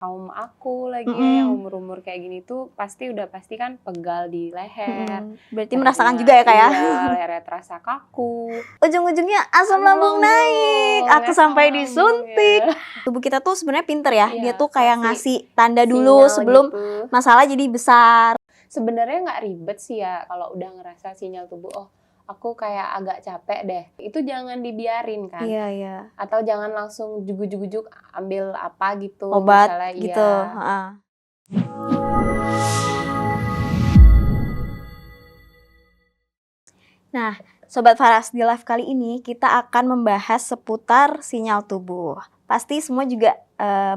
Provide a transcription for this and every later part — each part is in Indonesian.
kaum aku lagi ya, yang umur-umur kayak gini tuh udah pasti kan pegal di leher. Berarti merasakan juga ya Kak ya? Iya, lehernya terasa kaku. Ujung-ujungnya asam lambung naik, aku sampai disuntik. Tubuh kita tuh sebenarnya pinter ya, dia tuh kayak ngasih tanda dulu sebelum gitu. masalah jadi besar. Sebenarnya nggak ribet sih ya kalau udah ngerasa sinyal tubuh, oh aku kayak agak capek deh. Itu jangan dibiarin kan. Iya. Atau jangan langsung jujuk-jujuk ambil apa gitu. Obat misalnya, gitu. Iya. Nah, Sobat Faras, di live kali ini kita akan membahas seputar sinyal tubuh. Pasti semua juga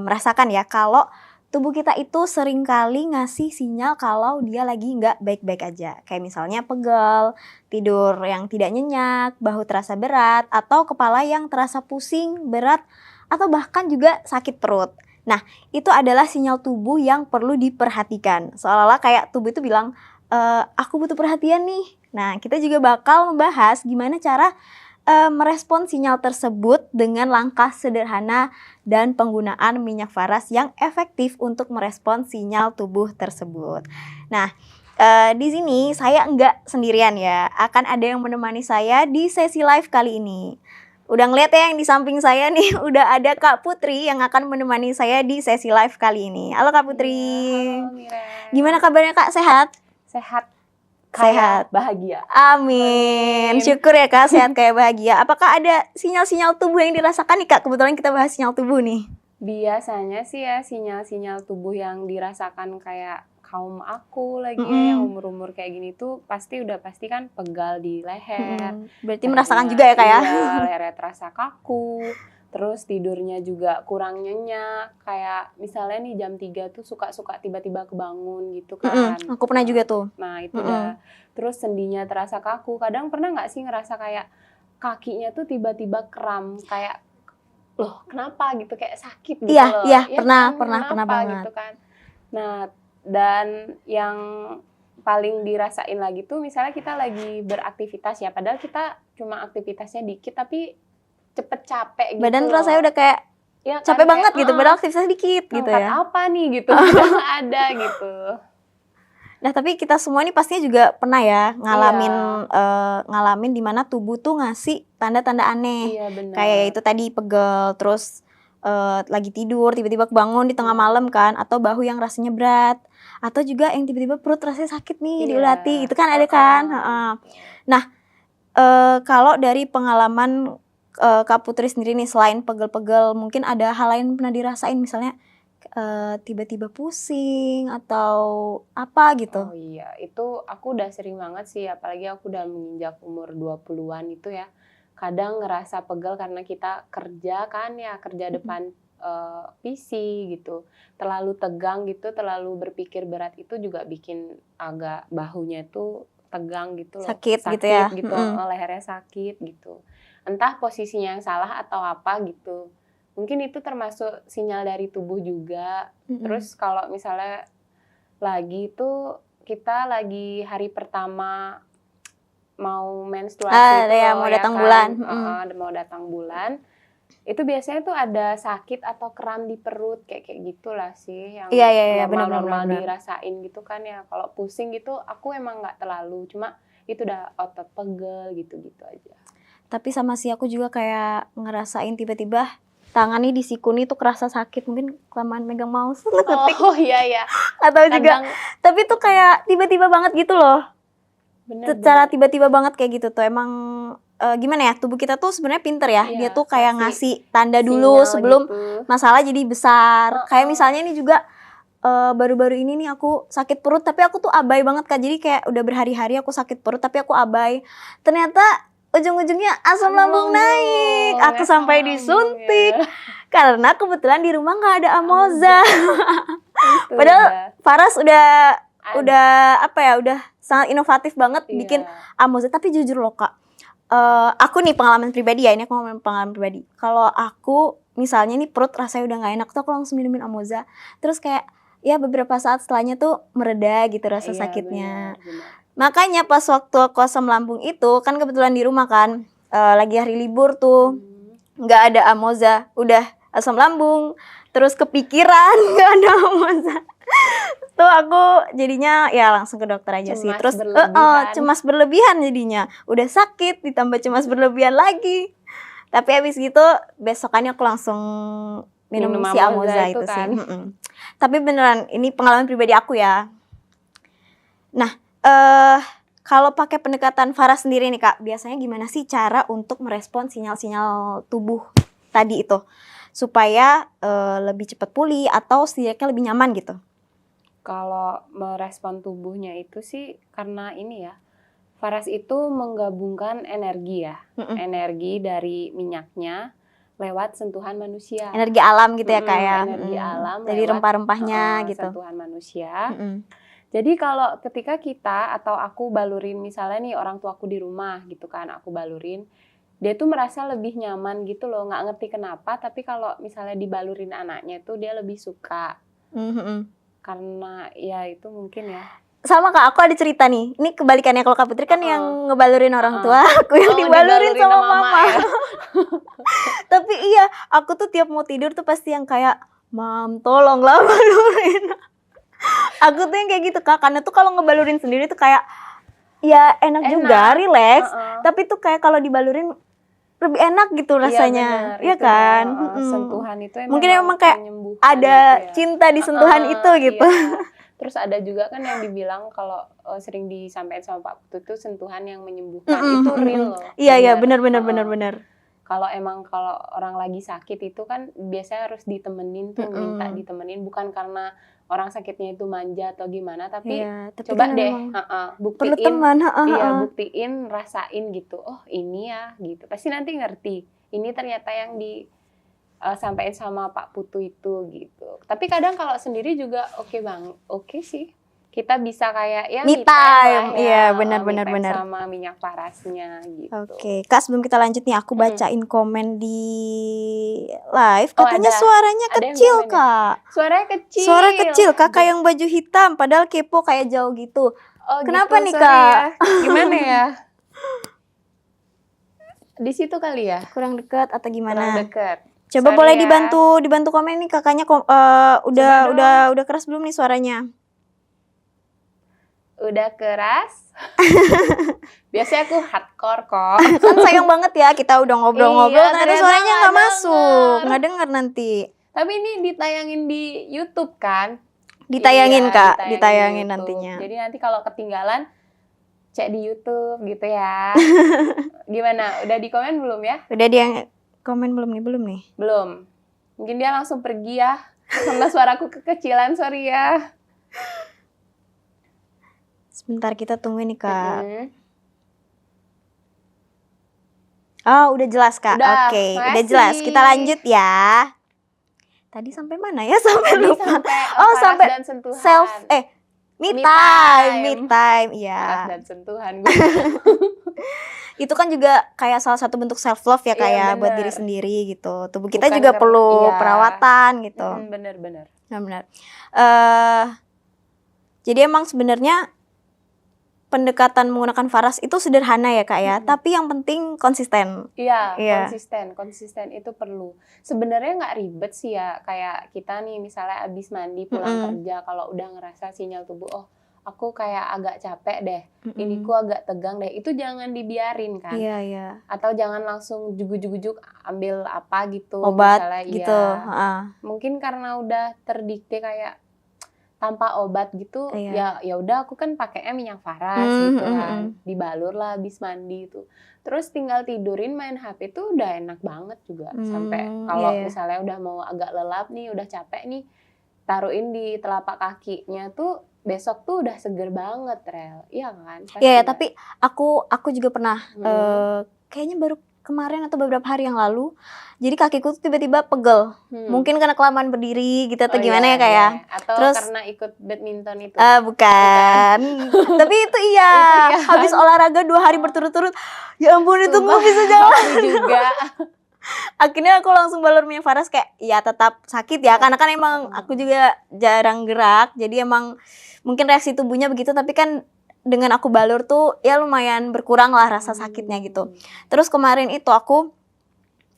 merasakan ya kalau tubuh kita itu seringkali ngasih sinyal kalau dia lagi nggak baik-baik aja. Kayak misalnya pegal, tidur yang tidak nyenyak, bahu terasa berat, atau kepala yang terasa pusing, berat, atau bahkan juga sakit perut. Nah, itu adalah sinyal tubuh yang perlu diperhatikan. Seolah-olah kayak tubuh itu bilang, aku butuh perhatian nih. Nah, kita juga bakal membahas gimana cara merespon sinyal tersebut dengan langkah sederhana dan penggunaan minyak faras yang efektif untuk merespon sinyal tubuh tersebut. Nah, di sini saya enggak sendirian ya, akan ada yang menemani saya di sesi live kali ini. Udah ngeliat ya yang di samping saya nih, udah ada Kak Putri yang akan menemani saya di sesi live kali ini. Halo Kak Putri. Halo Miren. Gimana kabarnya Kak, sehat? Sehat. Sehat, bahagia. Amin. Syukur ya Kak, sehat kayak bahagia. Apakah ada sinyal-sinyal tubuh yang dirasakan nih Kak? Kebetulan kita bahas sinyal tubuh nih. Biasanya sih ya sinyal-sinyal tubuh yang dirasakan kayak kaum aku lagi ya, yang umur-umur kayak gini tuh udah pasti kan pegal di leher. Berarti merasakan juga ya Kak ya? Iya, lehernya terasa kaku. Terus tidurnya juga kurang nyenyak, kayak misalnya nih jam 3 tuh suka tiba-tiba kebangun gitu kan. Aku pernah juga tuh. Nah itu udah. Terus sendinya terasa kaku. Kadang pernah nggak sih ngerasa kayak kakinya tuh tiba-tiba kram, kayak loh kenapa gitu, kayak sakit gitu loh. Iya, Ya pernah banget. Gitu kan. Nah dan yang paling dirasain lagi tuh misalnya kita lagi beraktivitas ya, padahal kita cuma aktivitasnya dikit tapi cepet capek gitu. Badan rasanya udah kayak ya, kan, capek banget gitu, padahal aktivitasnya dikit gitu ya. Apa nih gitu, nggak ada gitu. Nah tapi kita semua ini pastinya juga pernah ya ngalamin dimana tubuh tuh ngasih tanda-tanda aneh. Iya, benar. Kayak itu tadi pegel, terus lagi tidur tiba-tiba kebangun di tengah malam kan, atau bahu yang rasanya berat, atau juga yang tiba-tiba perut rasanya sakit nih di ulati, itu kan ada kan. Nah kalau dari pengalaman Kak Putri sendiri nih, selain pegel-pegel, mungkin ada hal lain pernah dirasain, misalnya tiba-tiba pusing atau apa gitu? Oh iya, itu aku udah sering banget sih, apalagi aku udah menginjak umur 20-an itu ya. Kadang ngerasa pegel karena kita kerja kan ya, kerja depan PC gitu. Terlalu tegang gitu, terlalu berpikir berat itu juga bikin agak bahunya itu tegang gitu loh. Sakit gitu ya? Gitu, lehernya sakit gitu. Entah posisinya yang salah atau apa gitu. Mungkin itu termasuk sinyal dari tubuh juga. Terus kalau misalnya kita lagi hari pertama mau menstruasi mau datang bulan. Mau datang bulan. Itu biasanya tuh ada sakit atau kram di perut kayak gitulah sih yang normal dirasain gitu kan ya. Kalau pusing gitu aku emang nggak terlalu, cuma itu udah otot pegel gitu aja. Tapi sama sih aku juga kayak ngerasain tiba-tiba tangannya disikuni tuh kerasa sakit, mungkin kelamaan megang mouse ketik. Oh iya. Atau juga tapi tuh kayak tiba-tiba banget gitu loh. Secara tiba-tiba banget kayak gitu tuh emang gimana ya, tubuh kita tuh sebenarnya pinter ya. Dia tuh kayak ngasih tanda dulu sebelum masalah jadi besar. Kayak misalnya ini juga baru-baru ini nih aku sakit perut, tapi aku tuh abai banget Kak. Jadi kayak udah berhari-hari aku sakit perut tapi aku abai. Ternyata ujung-ujungnya asam lambung naik, aku sampai disuntik karena kebetulan di rumah nggak ada Amoza. Padahal Faras udah sangat inovatif banget bikin Amoza. Tapi jujur loh Kak, aku nih pengalaman pribadi ya, ini aku ngomongin pengalaman pribadi. Kalau aku misalnya nih perut rasanya udah nggak enak tuh aku langsung minumin Amoza, terus kayak ya beberapa saat setelahnya tuh mereda gitu rasa sakitnya. Benar. Makanya pas waktu aku asam lambung itu kan kebetulan di rumah kan, lagi hari libur tuh, nggak ada Amoza, udah asam lambung, terus kepikiran, nggak ada masa. Tuh aku jadinya ya langsung ke dokter aja sih. Cemas Terus berlebihan. cemas berlebihan jadinya. Udah sakit ditambah cemas berlebihan lagi. Tapi habis gitu besokannya aku langsung minum si Amoza itu kan. sih. Tapi beneran ini pengalaman pribadi aku ya. Nah, kalau pakai pendekatan Farah sendiri nih Kak, biasanya gimana sih cara untuk merespon sinyal-sinyal tubuh tadi itu supaya lebih cepat pulih atau setidaknya lebih nyaman gitu? Kalau merespon tubuhnya itu sih karena ini ya, Faras itu menggabungkan energi ya, energi dari minyaknya lewat sentuhan manusia. Energi alam gitu ya Kak ya? Energi alam dari lewat rempah-rempahnya gitu. sentuhan manusia. Jadi kalau ketika kita atau aku balurin misalnya nih orang tuaku di rumah gitu kan, aku balurin, dia tuh merasa lebih nyaman gitu loh, nggak ngerti kenapa, tapi kalau misalnya dibalurin anaknya tuh dia lebih suka. Karena ya itu mungkin ya. Sama Kak, aku ada cerita nih. Ini kebalikannya kalau Kak Putri kan yang ngebalurin orang tua, aku yang dibalurin sama mama. Ya? Tapi iya, aku tuh tiap mau tidur tuh pasti yang kayak, "Mam, tolonglah balurin." Aku tuh yang kayak gitu Kak, karena tuh kalau ngebalurin sendiri tuh kayak ya enak juga, relax. Tapi tuh kayak kalau dibalurin lebih enak gitu rasanya. Iya kan? Sentuhan itu mungkin emang kayak ada gitu ya. Cinta di sentuhan itu gitu. Iya. Terus ada juga kan yang dibilang kalau sering disampaikan sama Pak Putu itu sentuhan yang menyembuhkan itu real loh. Iya benar. Kalau orang lagi sakit itu kan biasanya harus ditemenin tuh, minta ditemenin, bukan karena orang sakitnya itu manja atau gimana, tapi coba kan deh buktiin, teman, buktiin, rasain gitu. Oh ini ya gitu, pasti nanti ngerti. Ini ternyata yang disampaikan sama Pak Putu itu gitu. Tapi kadang kalau sendiri juga oke sih. Kita bisa kayak ya me time, iya benar sama minyak parasnya gitu. Oke, Kak sebelum kita lanjut nih aku bacain komen di live. Katanya suaranya kecil Kak. Suaranya kecil. Suara kecil, Kakak yang baju hitam padahal kepo kayak jauh gitu. Kenapa gitu, nih Kak? Ya. Gimana ya? Di situ kali ya? Kurang dekat atau gimana? Kurang dekat. Coba boleh dibantu komen nih kakaknya udah keras belum nih suaranya? Udah keras. Biasanya aku hardcore kok. Kan sayang banget ya kita udah ngobrol-ngobrol ternyata suaranya nggak masuk, nggak denger nanti. Tapi ini ditayangin di YouTube kan? Ditayangin Kak, ditayangin nantinya. Jadi nanti kalau ketinggalan cek di YouTube gitu ya. Gimana? Udah di komen belum ya? Udah dia komen belum nih? Belum. Mungkin dia langsung pergi ya. Karena suaraku kekecilan, sorry ya. Sebentar kita tunggu nih Kak. Oh udah jelas Kak. Oke, udah jelas. Kita lanjut ya. Tadi sampai mana ya? Sampai lupa. Sampai dan sentuhan. Me time. Iya. Dan sentuhan. Itu kan juga kayak salah satu bentuk self love ya kayak buat diri sendiri gitu. Tubuh kita juga perlu perawatan gitu. Bener. Jadi emang sebenarnya pendekatan menggunakan Faras itu sederhana ya Kak ya, tapi yang penting konsisten. Iya. Konsisten itu perlu. Sebenarnya nggak ribet sih ya, kayak kita nih misalnya abis mandi pulang kerja, kalau udah ngerasa sinyal tubuh, aku kayak agak capek deh, iniku agak tegang deh, itu jangan dibiarin kan. Iya. Atau jangan langsung jujuk-jujuk ambil apa gitu. Obat misalnya, gitu. Mungkin karena udah terdikte kayak tanpa obat gitu, ya udah aku kan pakainya minyak Faras gitu kan, dibalur lah habis mandi itu, terus tinggal tidurin main HP tuh udah enak banget juga. Sampai kalau misalnya udah mau agak lelap nih, udah capek nih, taruhin di telapak kakinya tuh besok tuh udah seger banget Rel, iya kan? Iya, tapi aku juga pernah kayaknya baru kemarin atau beberapa hari yang lalu, jadi kakiku tuh tiba-tiba pegel. Mungkin karena kelamaan berdiri gitu atau gimana ya kayak. Atau terus, karena ikut badminton itu. Bukan. Tapi itu iya. Habis olahraga 2 hari berturut-turut, ya ampun itu nggak bisa jalan juga. Akhirnya aku langsung balur minyak Faras kayak ya tetap sakit ya, karena kan emang aku juga jarang gerak, jadi emang mungkin reaksi tubuhnya begitu, tapi kan dengan aku balur tuh ya lumayan berkurang lah rasa sakitnya gitu. Terus kemarin itu aku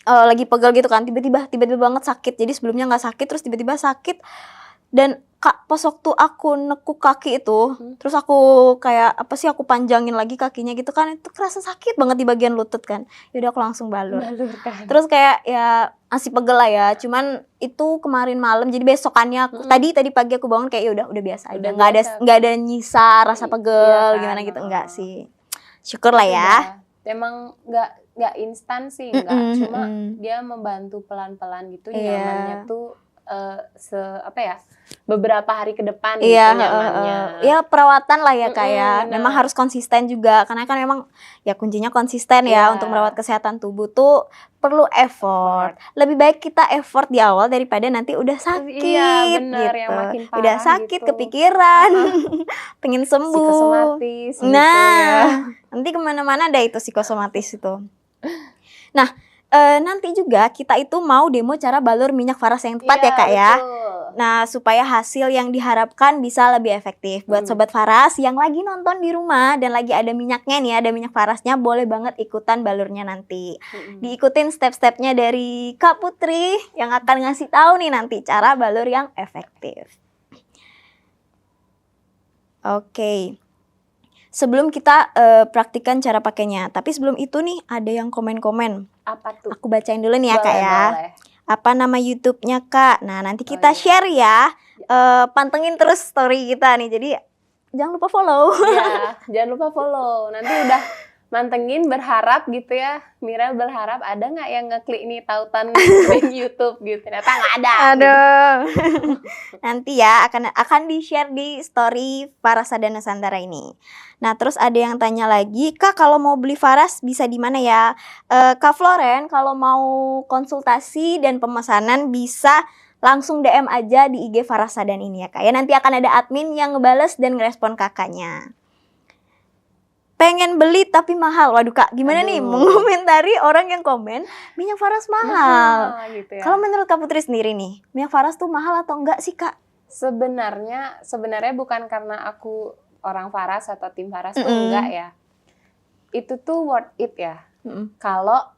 lagi pegel gitu kan, tiba-tiba banget sakit. Jadi sebelumnya nggak sakit, terus tiba-tiba sakit. Dan Kak, pas waktu aku nekuk kaki itu, terus aku kayak aku panjangin lagi kakinya gitu kan, itu kerasa sakit banget di bagian lutut kan. Yaudah aku langsung balur. Kan. Terus kayak ya masih pegel lah ya, cuman itu kemarin malam, jadi besokannya aku tadi pagi aku bangun kayak ya udah biasa aja, nggak ada nyisa rasa pegel gimana gitu, enggak sih. Syukur lah ya. Emang nggak instan sih, enggak, cuma dia membantu pelan-pelan gitu, nyamannya tuh beberapa hari ke depan gitu nyamannya. Ya perawatan lah ya kayak memang harus konsisten juga, karena kan memang ya kuncinya konsisten ya untuk merawat kesehatan tubuh tuh perlu effort. Lebih baik kita effort di awal daripada nanti udah sakit. Iya bener, gitu. Yang makin parah udah sakit gitu. Kepikiran pengen sembuh. Psikosomatis gitu nanti kemana-mana ada itu psikosomatis itu. Nah nanti juga kita itu mau demo cara balur minyak faras yang tepat ya Kak ya. Nah supaya hasil yang diharapkan bisa lebih efektif. Buat Sobat Faras yang lagi nonton di rumah dan lagi ada minyaknya nih, ada minyak farasnya, boleh banget ikutan balurnya nanti. Diikutin step-stepnya dari Kak Putri yang akan ngasih tahu nih nanti cara balur yang efektif. Oke. Sebelum kita praktikan cara pakainya, tapi sebelum itu nih ada yang komen-komen. Apa tuh? Aku bacain dulu nih ya Kak ya. Boleh. Apa nama YouTube-nya Kak? Nah nanti kita share ya. Pantengin terus story kita nih. Jadi jangan lupa follow. Iya, jangan lupa follow. Nanti udah mantengin, berharap gitu ya. Mira berharap ada nggak yang ngeklik nih tautan link YouTube gitu. Ternyata nggak ada. Aduh. Nanti ya akan di-share di story Farasada Nusantara ini. Nah terus ada yang tanya lagi, Kak kalau mau beli Faras bisa di mana ya? Kak Floren kalau mau konsultasi dan pemesanan bisa langsung DM aja di IG Farasadan ini ya Kak ya. Nanti akan ada admin yang ngebales dan ngerespon kakaknya. Pengen beli tapi mahal. Waduh Kak, gimana nih mengomentari orang yang komen minyak Faras mahal gitu ya. Kalau menurut Kak Putri sendiri nih, minyak Faras tuh mahal atau enggak sih Kak? Sebenarnya bukan karena aku orang Faras atau tim Faras tuh enggak ya. Itu tuh worth it ya. Kalau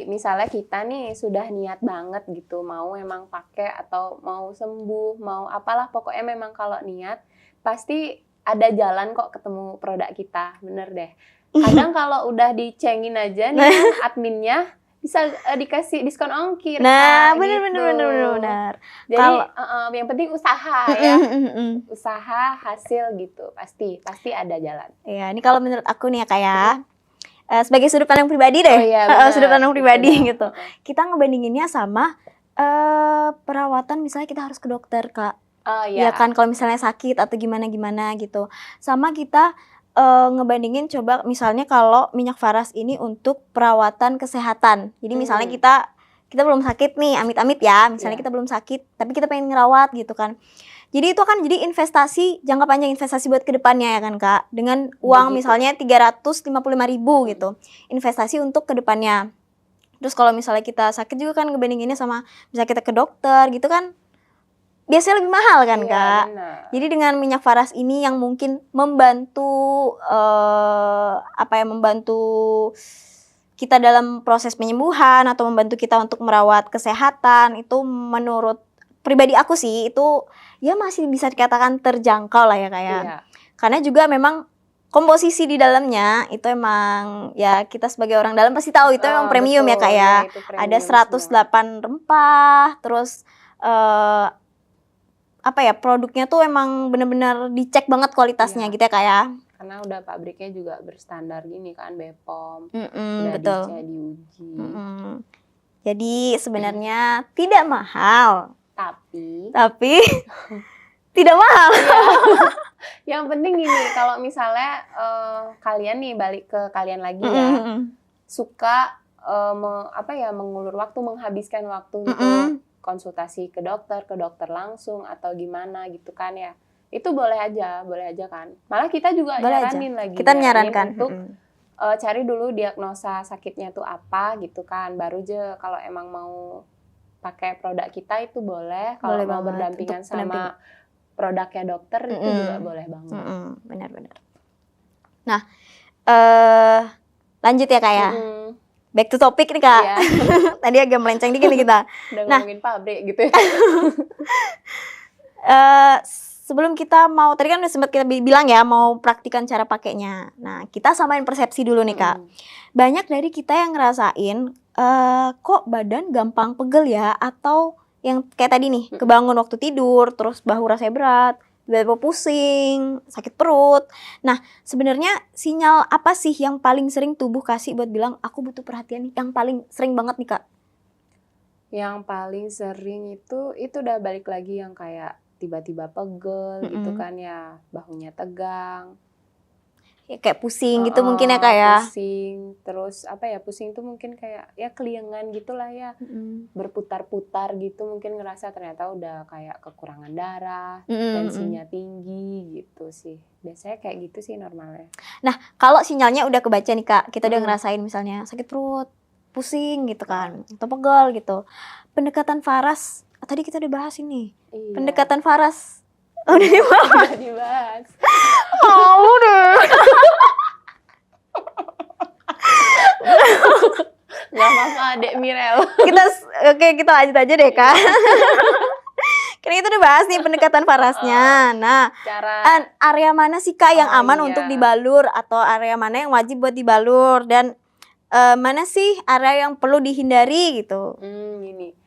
misalnya kita nih sudah niat banget gitu, mau emang pakai atau mau sembuh, mau apalah, pokoknya memang kalau niat pasti ada jalan kok ketemu produk kita, bener deh. Kadang kalau udah dicengin aja nih adminnya, bisa dikasih diskon ongkir. Nah, benar. Jadi yang penting usaha ya, usaha hasil gitu, pasti ada jalan. Iya, ini kalau menurut aku nih ya Kak ya, sebagai sudut pandang pribadi deh, sudut pandang pribadi gitu. Kita ngebandinginnya sama perawatan, misalnya kita harus ke dokter Kak. Ya kan kalau misalnya sakit atau gimana gitu. Sama kita ngebandingin coba misalnya kalau minyak Faras ini untuk perawatan kesehatan. Jadi misalnya kita belum sakit nih, amit-amit ya. Misalnya kita belum sakit tapi kita pengen ngerawat gitu kan. Jadi itu kan jadi investasi jangka panjang, investasi buat kedepannya ya kan Kak. Dengan uang misalnya 355.000 gitu. Investasi untuk kedepannya. Terus kalau misalnya kita sakit juga kan ngebandinginnya sama misalnya kita ke dokter gitu kan. Biasanya lebih mahal kan Kak. Benar. Jadi dengan minyak Faras ini yang mungkin membantu membantu kita dalam proses penyembuhan atau membantu kita untuk merawat kesehatan, itu menurut pribadi aku sih itu ya masih bisa dikatakan terjangkau lah ya Kak ya. Karena juga memang komposisi di dalamnya itu emang ya kita sebagai orang dalam pasti tahu itu emang premium ya Kak ya. Ada 108 rempah, terus produknya tuh emang bener-bener dicek banget kualitasnya gitu ya Kak ya. Karena udah pabriknya juga berstandar gini kan, BPOM, betul. Udah diuji. Jadi sebenarnya tidak mahal. Tapi tidak mahal. Yang penting gini, kalau misalnya kalian nih balik ke kalian lagi ya, suka mengulur waktu, menghabiskan waktu untuk konsultasi ke dokter langsung atau gimana gitu kan ya, itu boleh aja kan. Malah kita juga nyaranin lagi. Kita menyarankan untuk cari dulu diagnosa sakitnya tuh apa gitu kan, baru aja kalau emang mau pakai produk kita itu boleh. Kalau mau berdampingan sama produknya dokter itu juga boleh banget. Benar. Nah, lanjut ya Kak ya. back to topic nih Kak. Iya. Tadi agak melenceng dikit nih kita. Udah Nah. ngomongin pabrik gitu ya. Sebelum kita mau, tadi kan udah sempat kita bilang ya mau praktikan cara pakainya. Nah, kita samain persepsi dulu nih Kak. Banyak dari kita yang ngerasain kok badan gampang pegel ya, atau yang kayak tadi nih, kebangun waktu tidur, terus bahu rasanya berat, tiba-tiba pusing, sakit perut. Nah, sebenarnya sinyal apa sih yang paling sering tubuh kasih buat bilang aku butuh perhatian nih? Yang paling sering banget nih Kak. Yang paling sering itu udah balik lagi yang kayak tiba-tiba pegel gitu kan ya, bahunya tegang. Ya, kayak pusing gitu mungkin ya Kak ya. Pusing, terus apa ya, pusing itu mungkin kayak ya keliengan gitulah ya. Berputar-putar gitu, mungkin ngerasa ternyata udah kayak kekurangan darah, tensinya tinggi gitu sih. Biasanya kayak gitu sih normalnya. Nah, kalau sinyalnya udah kebaca nih Kak, kita udah ngerasain misalnya sakit perut, pusing gitu kan, atau pegel gitu. Pendekatan Faras, tadi kita udah bahas ini. Iya. Pendekatan Faras udah dibahas. Udah dibahas. Udah. Gak apa-apa Dek Mirel. Kita lanjut aja deh Kak. Karena kita udah bahas nih pendekatan Farasnya. Nah, area mana sih Kak yang aman untuk dibalur, atau area mana yang wajib buat dibalur, dan mana sih area yang perlu dihindari gitu? Gini.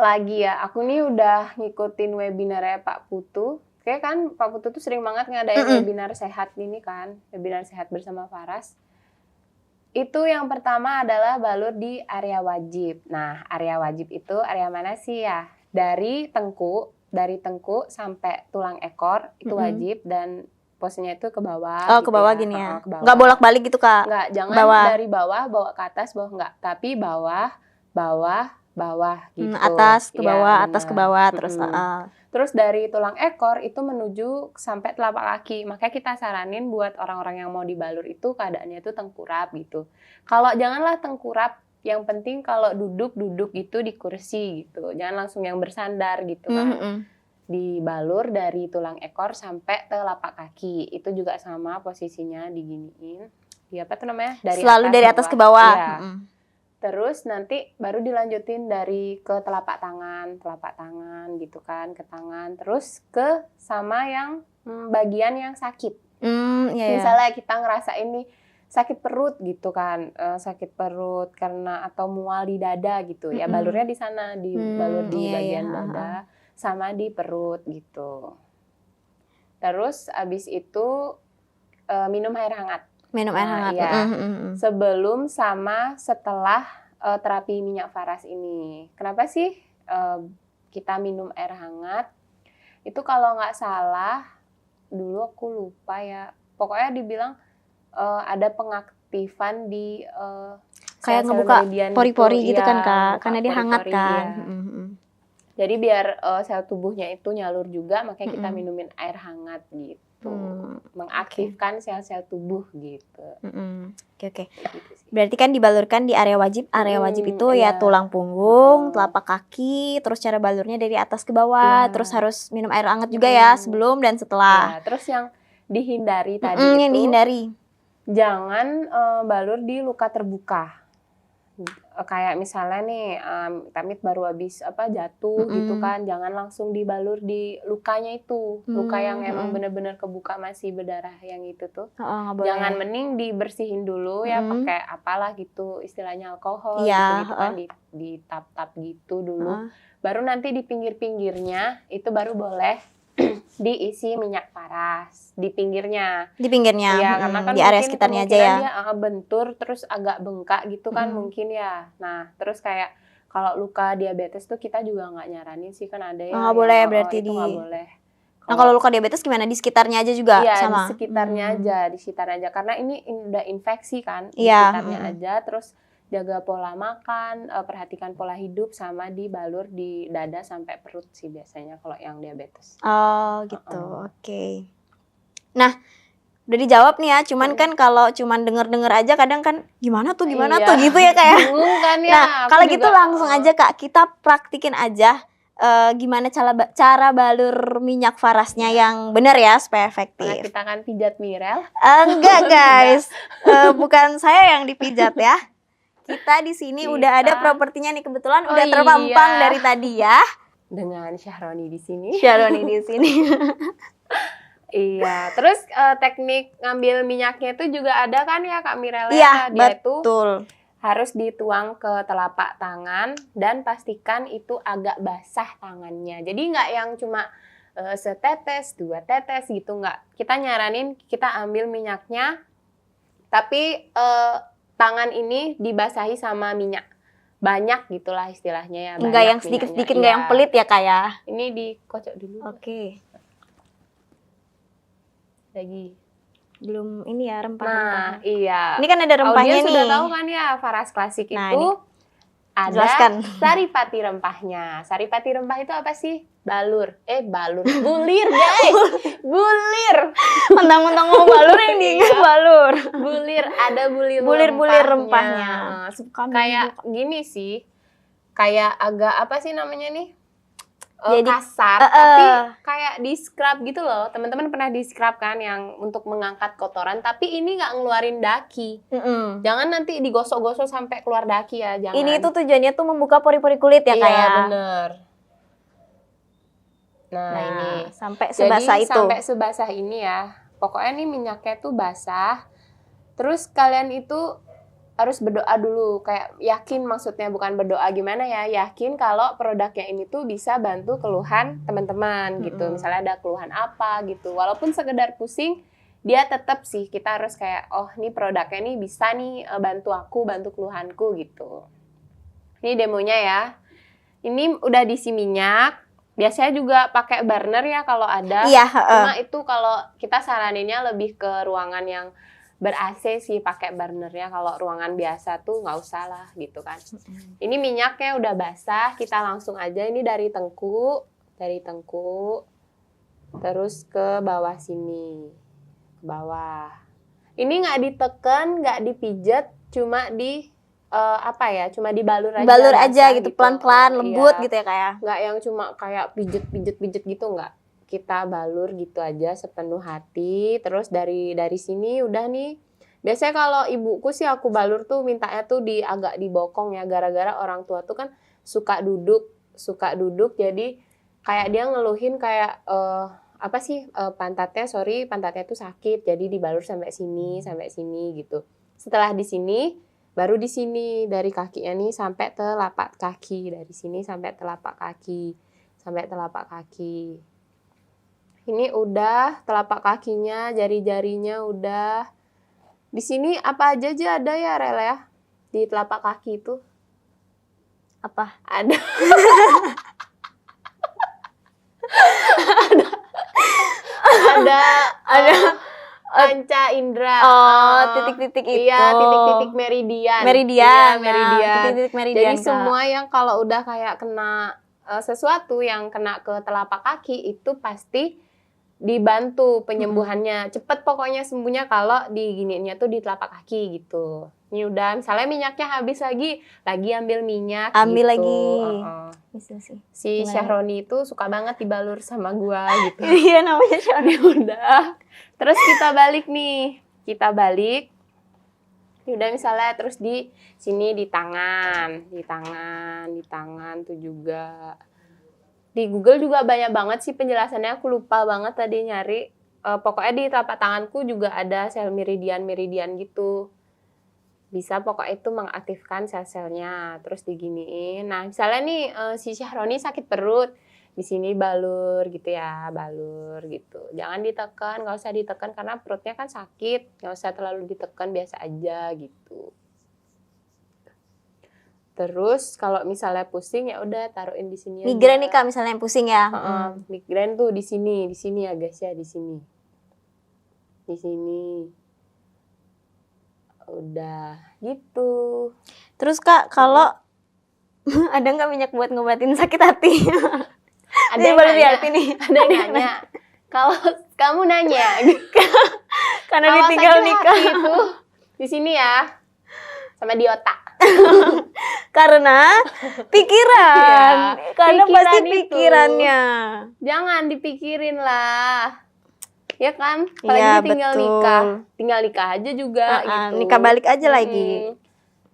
Lagi ya, aku nih udah ngikutin webinarnya Pak Putu. Kayak kan Pak Putu tuh sering banget ngadain webinar sehat ini kan, webinar sehat bersama Faras. Itu yang pertama adalah balur di area wajib. Nah, area wajib itu area mana sih ya? Dari tengkuk sampai tulang ekor itu wajib, dan posisinya itu ke bawah. Oh, gitu ke bawah ya. Gini ya. Ke bawah. Nggak bolak-balik gitu Kak? Nggak, jangan bawah. Dari bawah bawa ke atas, bawah nggak. Tapi bawah gitu. Atas ke bawah, ya, atas ke bawah, terus Terus dari tulang ekor itu menuju sampai telapak kaki. Makanya kita saranin buat orang-orang yang mau dibalur itu keadaannya itu tengkurap gitu. Kalau janganlah tengkurap, yang penting kalau duduk gitu di kursi gitu. Jangan langsung yang bersandar gitu kan. Dibalur dari tulang ekor sampai telapak kaki. Itu juga sama posisinya diginiin. Apa tuh namanya? Selalu dari atas ke bawah. Ya. Terus nanti baru dilanjutin dari ke telapak tangan gitu kan, ke tangan, terus ke sama yang bagian yang sakit. Misalnya kita ngerasa ini sakit perut gitu kan, sakit perut karena atau mual di dada gitu, ya balurnya di sana, dibalur di bagian dada sama di perut gitu. Terus abis itu minum air hangat. Minum air hangat. Ya. Sebelum sama setelah terapi minyak Faras ini. Kenapa sih kita minum air hangat? Itu kalau nggak salah, dulu aku lupa ya. Pokoknya dibilang ada pengaktifan di kayak ngebuka pori-pori gitu kan Kak, karena dia hangat kan. Ya. Jadi biar sel tubuhnya itu nyalur juga, makanya kita minumin air hangat gitu. Mengaktifkan sel-sel tubuh gitu. Oke. Berarti kan dibalurkan di area wajib. Area wajib itu ya tulang punggung, telapak kaki, terus cara balurnya dari atas ke bawah, terus harus minum air hangat juga ya sebelum dan setelah. Terus yang dihindari tadi yang dihindari, jangan balur di luka terbuka. Kayak misalnya nih Tamit baru habis jatuh gitu kan, jangan langsung dibalur di lukanya itu, luka yang emang bener-bener kebuka masih berdarah yang itu tuh. Jangan, mending dibersihin dulu ya pakai apalah gitu, istilahnya alkohol gitu kan, di tap-tap gitu dulu. Baru nanti di pinggir-pinggirnya itu baru boleh diisi minyak Faras di pinggirnya. Ya, karena kan di area sekitarnya aja ya. Dia bentur terus agak bengkak gitu kan mungkin ya. Nah, terus kayak kalau luka diabetes tuh kita juga nggak nyaranin sih, kan ada yang nggak boleh berarti nggak boleh. Nah, kalau luka diabetes gimana? Di sekitarnya aja juga sama? Di sekitarnya aja karena ini udah infeksi kan, di sekitarnya aja. Terus jaga pola makan, perhatikan pola hidup, sama dibalur di dada sampai perut sih biasanya kalau yang diabetes. Oh gitu, oke. Nah, udah dijawab nih ya, cuman kan kalau cuman denger-denger aja kadang kan gimana tuh gitu ya kayak. Bingung kan ya. Nah, kalau gitu langsung aja Kak, kita praktikin aja gimana cara balur minyak Farasnya yang benar ya supaya efektif. Nah, kita akan pijat Mirel. Enggak guys, bukan saya yang dipijat ya. kita di sini Kita. udah ada propertinya nih, kebetulan Oh udah terpampang iya. dari tadi ya. Dengan Syahroni di sini. Syahroni di sini. Iya, terus teknik ngambil minyaknya itu juga ada kan ya Kak Mirella? Iya, Dia itu betul. harus dituang ke telapak tangan dan pastikan itu agak basah tangannya. Jadi nggak yang cuma setetes, 2 tetes gitu, nggak. Kita nyaranin kita ambil minyaknya, tapi tangan ini dibasahi sama minyak. Banyak gitulah istilahnya ya. Enggak banyak yang sedikit-sedikit, minyaknya. enggak yang Iya. pelit ya Kak ya. Ini dikocok dulu. Oke. Lagi. Belum ini ya Nah, rempah-rempahnya. iya. Ini kan ada rempahnya Audiens nih. sudah tahu kan ya, Faras Klasik Nah, itu ini. ada Jelaskan. saripati rempahnya. Saripati rempah itu apa sih? Balur. Balur. Bulir, guys. Bulir. Mentang-mentang mau balur yang diingat balur. Bulir, ada Bulir-bulir rempahnya. Kayak gini sih. Kayak agak apa sih namanya nih? Jadi, kasar, tapi kayak di scrub gitu loh. Teman-teman pernah di scrub kan yang untuk mengangkat kotoran, tapi ini nggak ngeluarin daki. Jangan nanti digosok-gosok sampai keluar daki ya, jangan. Ini tuh tujuannya tuh membuka pori-pori kulit ya Kak Iya, ya. bener. Nah, ini. Sampai sebasah Jadi itu. sampai sebasah ini ya. Pokoknya nih minyaknya tuh basah. Terus kalian itu harus berdoa dulu, kayak yakin, maksudnya bukan berdoa gimana ya, yakin kalau produknya ini tuh bisa bantu keluhan teman-teman gitu. Misalnya ada keluhan apa gitu, walaupun sekedar pusing, dia tetap sih kita harus kayak, oh ini produknya nih bisa nih bantu aku, bantu keluhanku gitu. Ini demonya ya. Ini udah diisi minyak. Biasanya juga pakai burner ya kalau ada. Iya, Cuma itu kalau kita saraninnya lebih ke ruangan yang ber-AC sih pakai burnernya. Kalau ruangan biasa tuh nggak usah lah gitu kan. Ini minyaknya udah basah, kita langsung aja ini dari tengkuk, terus ke bawah sini, ke bawah. Ini nggak ditekan, nggak dipijet, cuma di cuma dibalur aja. Balur aja gitu, gitu. pelan-pelan, lembut Iya. gitu ya kayak. Nggak yang cuma kayak pijet gitu, nggak. Kita balur gitu aja sepenuh hati. Terus dari sini udah nih. Biasanya kalau ibuku sih aku balur tuh mintanya tuh agak dibokong ya. Gara-gara orang tua tuh kan suka duduk. Jadi kayak dia ngeluhin kayak pantatnya tuh sakit. Jadi dibalur sampai sini gitu. Setelah di sini baru di sini dari kakinya nih sampai telapak kaki, dari sini sampai telapak kaki. Ini udah telapak kakinya, jari-jarinya udah. Di sini apa aja ada ya Rel ya? Di telapak kaki itu. Apa? Ada. ada panca indera. Titik-titik itu. Iya, titik-titik meridian. Meridian. Titik-titik meridian. Jadi semua yang kalau udah kayak kena sesuatu yang kena ke telapak kaki itu pasti dibantu penyembuhannya. Cepet pokoknya sembuhnya kalau diginiinnya tuh di telapak kaki gitu. Ini udah, misalnya minyaknya habis lagi ambil minyak Ambil gitu. lagi. Bisa sih. Si Syahroni itu suka banget dibalur sama gua gitu. Iya namanya Syahroni. Udah. Terus kita balik nih. Udah misalnya terus di sini di tangan tuh juga. Di Google juga banyak banget sih penjelasannya, aku lupa banget tadi nyari. Pokoknya di telapak tanganku juga ada sel meridian gitu. Bisa pokoknya itu mengaktifkan sel-selnya, terus diginiin. Nah, misalnya nih si Syahroni sakit perut, di sini balur gitu. Jangan ditekan, nggak usah ditekan karena perutnya kan sakit, nggak usah terlalu ditekan, biasa aja gitu. Terus kalau misalnya pusing ya udah taruhin di sini. Migrain nih Kak, misalnya yang pusing ya. Migrain tuh di sini ya guys ya, di sini. Udah gitu. Terus Kak, kalau ada nggak minyak buat ngobatin sakit hati? Ada yang baru nanya. lihat ini. Ada yang nanya. Kalau kamu nanya, Karena kalau ditinggal sakit nikah. hati itu di sini ya, sama di otak. Karena pikiran. Iya, Karena pikiran pasti itu. pikirannya. Jangan dipikirin lah. Ya kan? Iya, Apalagi tinggal betul. nikah. Tinggal nikah aja juga gitu. Nikah balik aja lagi.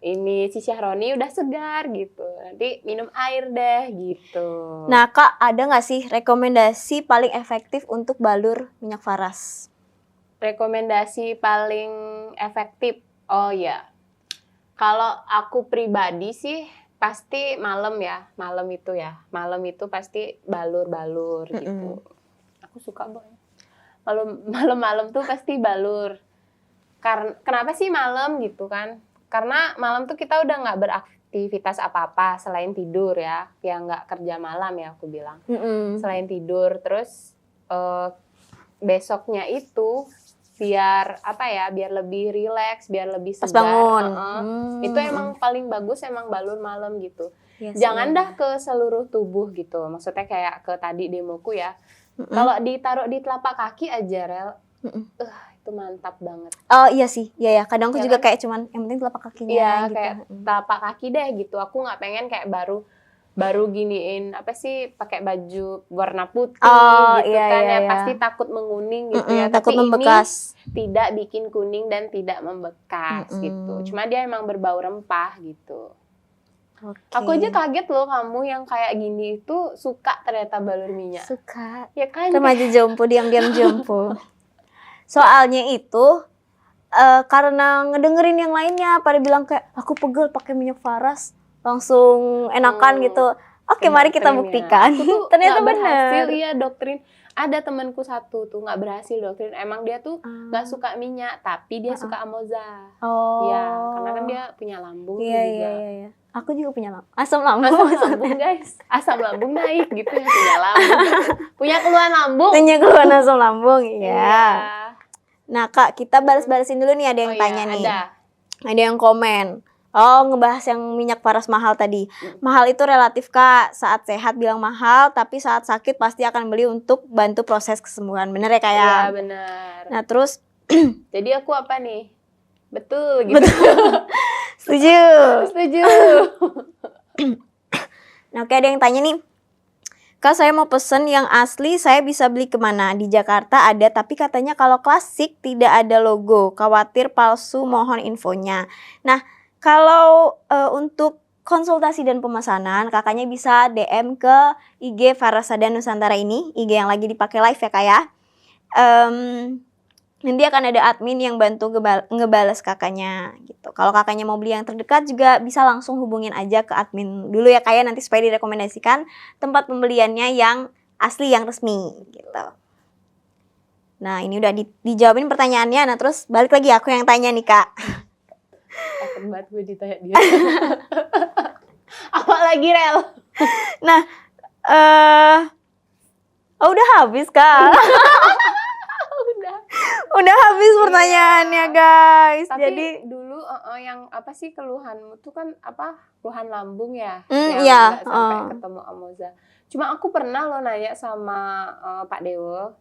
ini si Syahroni udah segar gitu. Nanti minum air deh gitu. Nah Kak, ada nggak sih rekomendasi paling efektif untuk balur minyak faras? Rekomendasi paling efektif, oh ya, kalau aku pribadi sih pasti malam ya, malam itu pasti balur-balur gitu. Aku suka banget. Malam-malam tuh pasti balur. Kenapa sih malam gitu kan? Karena malam tuh kita udah nggak beraktivitas apa-apa selain tidur ya, yang nggak kerja malam ya aku bilang. Selain tidur, terus besoknya itu biar lebih rileks, biar lebih segar. Pas bangun. Itu emang paling bagus emang balur malam gitu. Yes, Jangan dah ke seluruh tubuh gitu. Maksudnya kayak ke tadi demoku ya. Kalau ditaruh di telapak kaki aja, Rel. Itu mantap banget. Oh iya sih, iya. Kadang aku Ya juga kan? kayak cuman yang penting telapak kakinya Iya, gitu. kayak telapak kaki deh gitu. Aku nggak pengen kayak baru giniin pakai baju warna putih gitu kan ya, pasti takut menguning gitu ya. Takut Tapi membekas. ini tidak bikin kuning dan tidak membekas gitu. Cuma dia emang berbau rempah gitu. Okay. Aku aja kaget loh kamu yang kayak gini itu suka ternyata balur minyak. Suka. Ya kan? Remaja jompo, diam-diam jompo. Soalnya itu karena ngedengerin yang lainnya pada bilang kayak aku pegel pakai minyak faras langsung enakan gitu. Oke, mari kita buktikan. Aku tuh ternyata gak berhasil, bener. iya doktrin. Ada temanku satu tuh nggak berhasil doktrin. Emang dia tuh nggak suka minyak, tapi dia suka Amoza. Oh. Iya, karena kan dia punya lambung iya, juga. Iya. Aku juga punya asam lambung. Asam lambung guys, asam lambung naik gitu ya, punya lambung. Punya keluhan lambung. Punya keluhan asam lambung, iya. Iya. Nah Kak, kita balas-balasin dulu nih, ada yang tanya nih. Ada yang komen. Oh, ngebahas yang minyak faras mahal tadi. Mahal itu relatif Kak. Saat sehat bilang mahal, tapi saat sakit pasti akan beli untuk bantu proses kesembuhan. Bener ya Kak ya? Iya benar. Nah terus. Jadi aku apa nih? Betul gitu. Setuju. Setuju. Nah oke, ada yang tanya nih. Kak, saya mau pesen yang asli, saya bisa beli kemana? Di Jakarta ada, tapi katanya kalau klasik tidak ada logo. Khawatir palsu, mohon infonya. Nah, kalau untuk konsultasi dan pemesanan, kakaknya bisa DM ke IG Farasada Nusantara ini, IG yang lagi dipakai live ya Kak ya. Nanti akan ada admin yang bantu ngebales kakaknya gitu. Kalau kakaknya mau beli yang terdekat juga bisa langsung hubungin aja ke admin dulu ya Kak ya, nanti supaya direkomendasikan tempat pembeliannya yang asli, yang resmi gitu. Nah ini udah dijawabin pertanyaannya. Nah terus balik lagi aku yang tanya nih Kak. Takut banget gue ditanya dia. Apa lagi Rel? Nah udah habis Kak. Udah habis pertanyaannya guys. Tapi jadi dulu yang apa sih keluhanmu tuh kan apa, keluhan lambung ya, yang nggak sampai ketemu Amoza. Cuma aku pernah loh nanya sama Pak Dewo.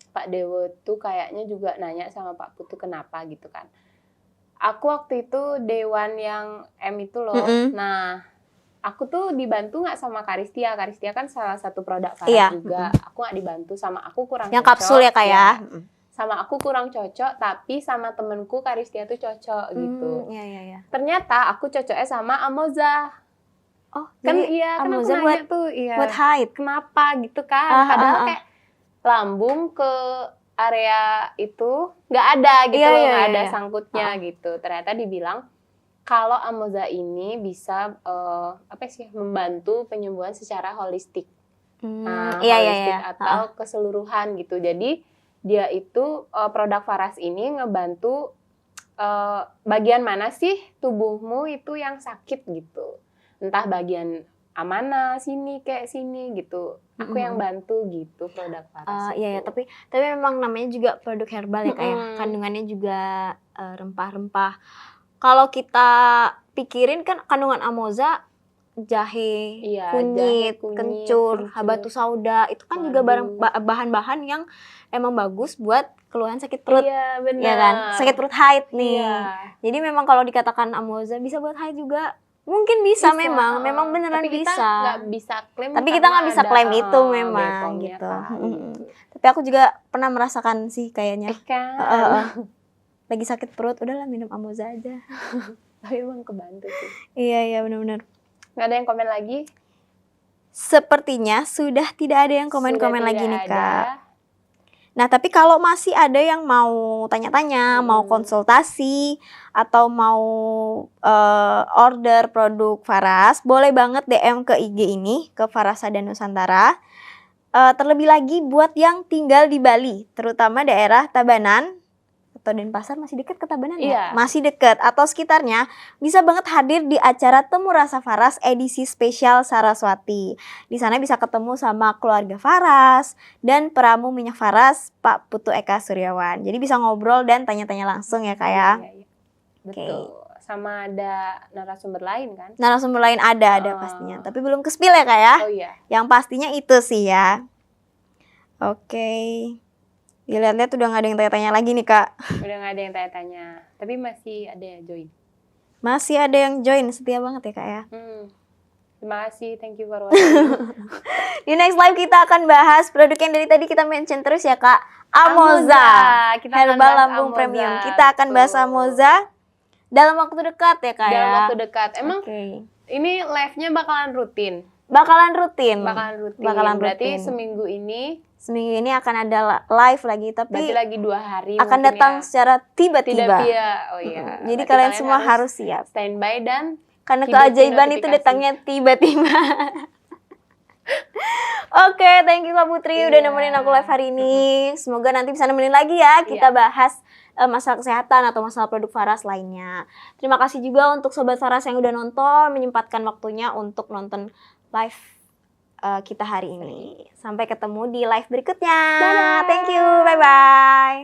Pak Dewo tuh kayaknya juga nanya sama Pak Putu kenapa gitu kan. Aku waktu itu dewan yang M itu loh. Nah aku tuh dibantu nggak sama Karistia. Karistia kan salah satu produk Faras juga. Aku nggak dibantu, sama aku kurang yang cocok. kapsul ya Kak ya. Sama aku kurang cocok, tapi sama temenku Karistia tuh cocok gitu. Iya. Ternyata aku cocoknya sama Amoza. Oh, Kan jadi iya, kan aku Amoza nanya tuh, iya. buat haid. Kenapa gitu kan? Padahal kayak lambung ke area itu nggak ada gitu loh, nggak ada sangkutnya gitu. Ternyata dibilang kalau Amoza ini bisa membantu penyembuhan secara holistik. Holistik atau keseluruhan gitu. Jadi dia itu produk Faras ini ngebantu bagian mana sih tubuhmu itu yang sakit gitu. Entah bagian mana, sini kayak sini gitu. Aku yang bantu gitu produk Faras. Iya, tapi memang namanya juga produk herbal ya kayak kandungannya juga rempah-rempah. Kalau kita pikirin kan kandungan Amoza jahe, kunyit, kencur, habatus sauda, itu kan juga bahan-bahan yang emang bagus buat keluhan sakit perut. Iya, benar. Ya kan? Sakit perut haid nih. Iya. Jadi memang kalau dikatakan Amoza bisa buat haid juga, mungkin bisa. memang beneran tapi bisa. Kita nggak bisa klaim. Tapi kita nggak bisa klaim itu memang gitu. Tapi aku juga pernah merasakan sih kayaknya. Kan. Lagi sakit perut, udahlah minum Amoza aja. Tapi emang kebantu sih. Iya benar-benar. Nggak ada yang komen lagi? Sepertinya sudah tidak ada yang komen-komen Sudah lagi tidak nih ada. Kak. Nah, tapi kalau masih ada yang mau tanya-tanya, mau konsultasi, atau mau order produk Faras, boleh banget DM ke IG ini, ke Farasada Nusantara. Terlebih lagi buat yang tinggal di Bali, terutama daerah Tabanan, atau Denpasar masih dekat ke Tabanan ya? Iya. Masih dekat atau sekitarnya, bisa banget hadir di acara Temu Rasa Faras edisi spesial Saraswati. Di sana bisa ketemu sama keluarga Faras dan peramu minyak Faras, Pak Putu Eka Suryawan. Jadi bisa ngobrol dan tanya-tanya langsung ya Kak ya. Iya. Betul. Sama ada narasumber lain kan? Narasumber lain ada pastinya, tapi belum ke-spill ya Kak ya. Oh iya. Yang pastinya itu sih ya. Oke. Dilihat-lihat udah gak ada yang tanya-tanya lagi nih Kak. Udah gak ada yang tanya-tanya. Tapi masih ada yang join. Masih ada yang join, setia banget ya Kak ya. Terima kasih, thank you for watching. Di next live kita akan bahas produk yang dari tadi kita mention terus ya Kak. Amoza. Herbal Lambung Premium. Kita akan bahas Amoza dalam waktu dekat ya Kak ya. Dalam waktu dekat. Emang ini live-nya bakalan rutin? Bakalan rutin. Berarti seminggu ini akan ada live lagi, tapi berarti lagi 2 hari akan datang ya. secara tiba-tiba. Oh iya. Jadi kalian semua harus siap. Standby dan karena keajaiban itu datangnya tiba-tiba. Oke, thank you Kak Putri udah nemenin aku live hari ini. Semoga nanti bisa nemenin lagi ya. Kita bahas masalah kesehatan atau masalah produk Faras lainnya. Terima kasih juga untuk Sobat Faras yang udah nonton, menyempatkan waktunya untuk nonton live kita hari ini. Sampai ketemu di live berikutnya. Dadah. Thank you, bye-bye.